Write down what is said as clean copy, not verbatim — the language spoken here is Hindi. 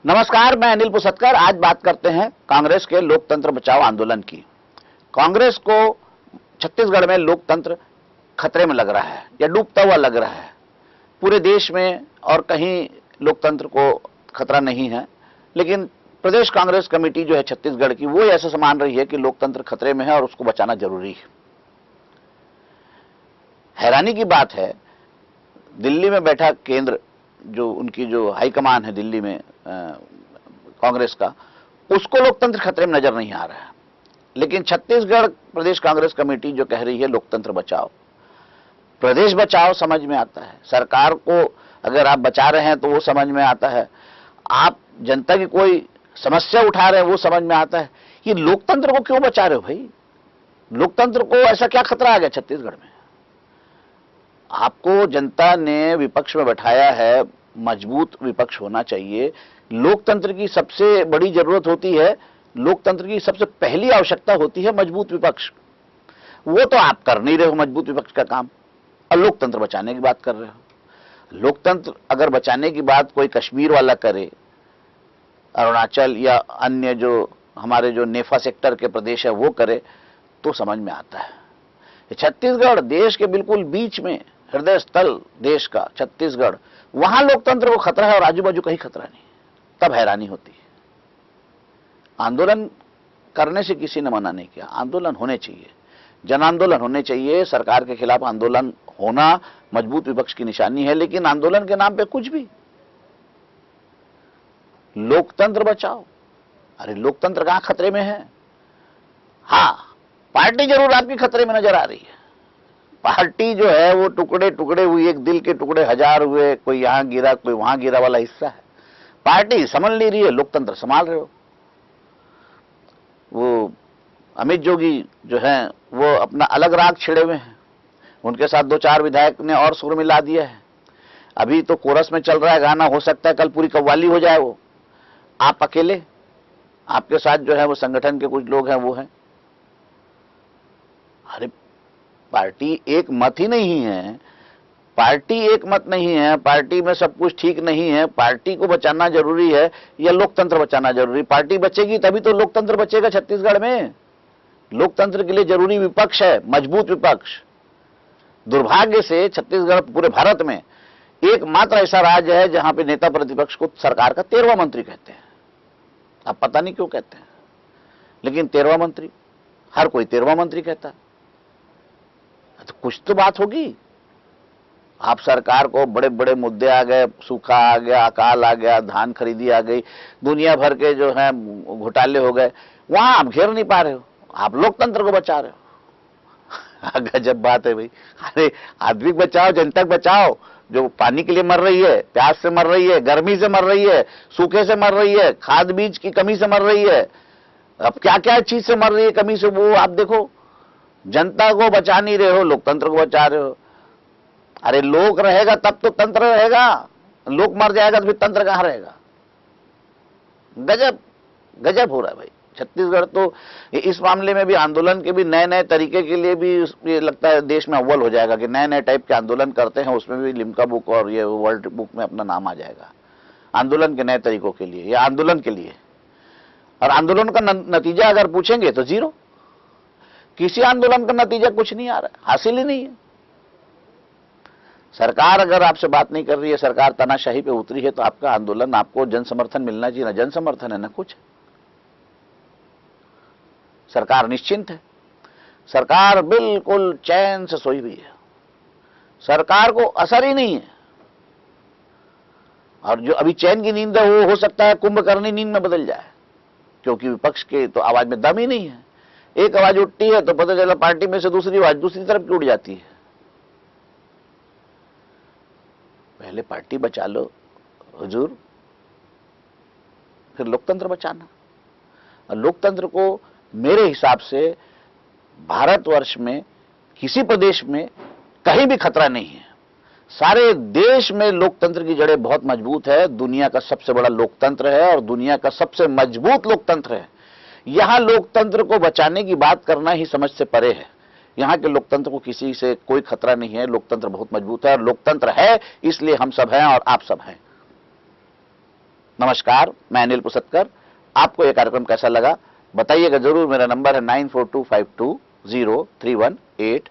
नमस्कार, मैं अनिल पुसतकर। आज बात करते हैं कांग्रेस के लोकतंत्र बचाओ आंदोलन की। कांग्रेस को छत्तीसगढ़ में लोकतंत्र खतरे में लग रहा है या डूबता हुआ लग रहा है। पूरे देश में और कहीं लोकतंत्र को खतरा नहीं है, लेकिन प्रदेश कांग्रेस कमेटी जो है छत्तीसगढ़ की, वो ऐसा मान रही है कि लोकतंत्र खतरे में है और उसको बचाना जरूरी है। हैरानी की बात है, दिल्ली में बैठा केंद्र जो उनकी जो हाईकमान है दिल्ली में कांग्रेस का, उसको लोकतंत्र खतरे में नजर नहीं आ रहा है। लेकिन छत्तीसगढ़ प्रदेश कांग्रेस कमेटी जो कह रही है लोकतंत्र बचाओ, प्रदेश बचाओ समझ में आता है। सरकार को अगर आप बचा रहे हैं तो वो समझ में आता है, आप जनता की कोई समस्या उठा रहे हैं वो समझ में आता है। ये लोकतंत्र को क्यों बचा रहे हो भाई? लोकतंत्र को ऐसा क्या खतरा आ गया छत्तीसगढ़ में? आपको जनता ने विपक्ष में बैठाया है, मजबूत विपक्ष होना चाहिए। लोकतंत्र की सबसे बड़ी जरूरत होती है, लोकतंत्र की सबसे पहली आवश्यकता होती है मजबूत विपक्ष। वो तो आप कर नहीं रहे हो मजबूत विपक्ष का काम, और लोकतंत्र बचाने की बात कर रहे हो। लोकतंत्र अगर बचाने की बात कोई कश्मीर वाला करे, अरुणाचल या अन्य जो हमारे जो नेफा सेक्टर के प्रदेश है वो करे, तो समझ में आता है। छत्तीसगढ़ देश के बिल्कुल बीच में, हृदय स्थल देश का छत्तीसगढ़, वहां लोकतंत्र को खतरा है और आजू बाजू कहीं खतरा नहीं। तब हैरानी होती है। आंदोलन करने से किसी ने मना नहीं किया, आंदोलन होने चाहिए, जन आंदोलन होने चाहिए। सरकार के खिलाफ आंदोलन होना मजबूत विपक्ष की निशानी है, लेकिन आंदोलन के नाम पे कुछ भी। लोकतंत्र बचाओ, अरे लोकतंत्र कहां खतरे में है? हाँ, पार्टी जरूर आपकी खतरे में नजर आ रही है। पार्टी जो है वो टुकड़े टुकड़े हुई, एक दिल के टुकड़े हजार हुए, कोई यहां गिरा कोई वहां गिरा वाला हिस्सा है। पार्टी संभल नहीं रही है, लोकतंत्र संभाल रहे हो। वो अमित जोगी जो है वो अपना अलग राग छिड़े हुए हैं, उनके साथ दो चार विधायक ने और सुर मिला दिया है। अभी तो कोरस में चल रहा है गाना, हो सकता है कल पूरी कव्वाली हो जाए। वो आप अकेले, आपके साथ जो है वो संगठन के कुछ लोग हैं वो हैं। अरे पार्टी एक मत ही नहीं है, पार्टी एक मत नहीं है, पार्टी में सब कुछ ठीक नहीं है। पार्टी को बचाना जरूरी है या लोकतंत्र बचाना जरूरी? पार्टी बचेगी तभी तो लोकतंत्र बचेगा छत्तीसगढ़ में। लोकतंत्र के लिए जरूरी विपक्ष है, मजबूत विपक्ष। दुर्भाग्य से छत्तीसगढ़ पूरे भारत में एकमात्र ऐसा राज्य है जहां पे नेता प्रतिपक्ष को सरकार का 13वां मंत्री कहते हैं। अब पता नहीं क्यों कहते हैं, लेकिन 13वां मंत्री, हर कोई 13वां मंत्री कहता है। तो कुछ तो बात होगी। आप सरकार को बड़े बड़े मुद्दे आ गए, सूखा आ गया, अकाल आ गया, धान खरीदी आ गई, दुनिया भर के जो है घोटाले हो गए, वहां आप घेर नहीं पा रहे हो, आप लोकतंत्र को बचा रहे हो। गजब बात है भाई। अरे आदमी बचाओ, जनता बचाओ, जो पानी के लिए मर रही है, प्यास से मर रही है, गर्मी से मर रही है, सूखे से मर रही है, खाद बीज की कमी से मर रही है, अब क्या क्या चीज से मर रही है कमी से, वो आप देखो। जनता को बचा नहीं रहे हो, लोकतंत्र को बचा रहे हो। अरे लोक रहेगा तब तो तंत्र रहेगा, लोक मर जाएगा तो फिर तंत्र कहां रहेगा? गजब गजब हो रहा है भाई। छत्तीसगढ़ तो इस मामले में भी, आंदोलन के भी नए नए तरीके के लिए भी ये लगता है देश में अव्वल हो जाएगा कि नए नए टाइप के आंदोलन करते हैं, उसमें भी लिम्का बुक और ये वर्ल्ड बुक में अपना नाम आ जाएगा आंदोलन के नए तरीकों के लिए या आंदोलन के लिए। और आंदोलन का नतीजा अगर पूछेंगे तो जीरो। किसी आंदोलन का नतीजा कुछ नहीं आ रहा है, हासिल ही नहीं है। सरकार अगर आपसे बात नहीं कर रही है, सरकार तानाशाही पे उतरी है, तो आपका आंदोलन, आपको जन समर्थन मिलना चाहिए। ना जन समर्थन है ना कुछ। सरकार निश्चिंत है, सरकार बिल्कुल चैन से सोई हुई है, सरकार को असर ही नहीं है। और जो अभी चैन की नींद है वो हो सकता है कुंभकर्णी नींद में बदल जाए, क्योंकि विपक्ष के तो आवाज में दम ही नहीं है। एक आवाज उठती है तो पता चला पार्टी में से दूसरी आवाज दूसरी तरफ की उड़ जाती है। पहले पार्टी बचा लो हुजूर, फिर लोकतंत्र बचाना। और लोकतंत्र को मेरे हिसाब से भारतवर्ष में किसी प्रदेश में कहीं भी खतरा नहीं है। सारे देश में लोकतंत्र की जड़ें बहुत मजबूत है। दुनिया का सबसे बड़ा लोकतंत्र है और दुनिया का सबसे मजबूत लोकतंत्र है। यहां लोकतंत्र को बचाने की बात करना ही समझ से परे है। यहाँ के लोकतंत्र को किसी से कोई खतरा नहीं है। लोकतंत्र बहुत मजबूत है और लोकतंत्र है इसलिए हम सब हैं और आप सब हैं। नमस्कार, मैं अनिल पुसतकर। आपको यह कार्यक्रम कैसा लगा बताइएगा जरूर। मेरा नंबर है 9425203188।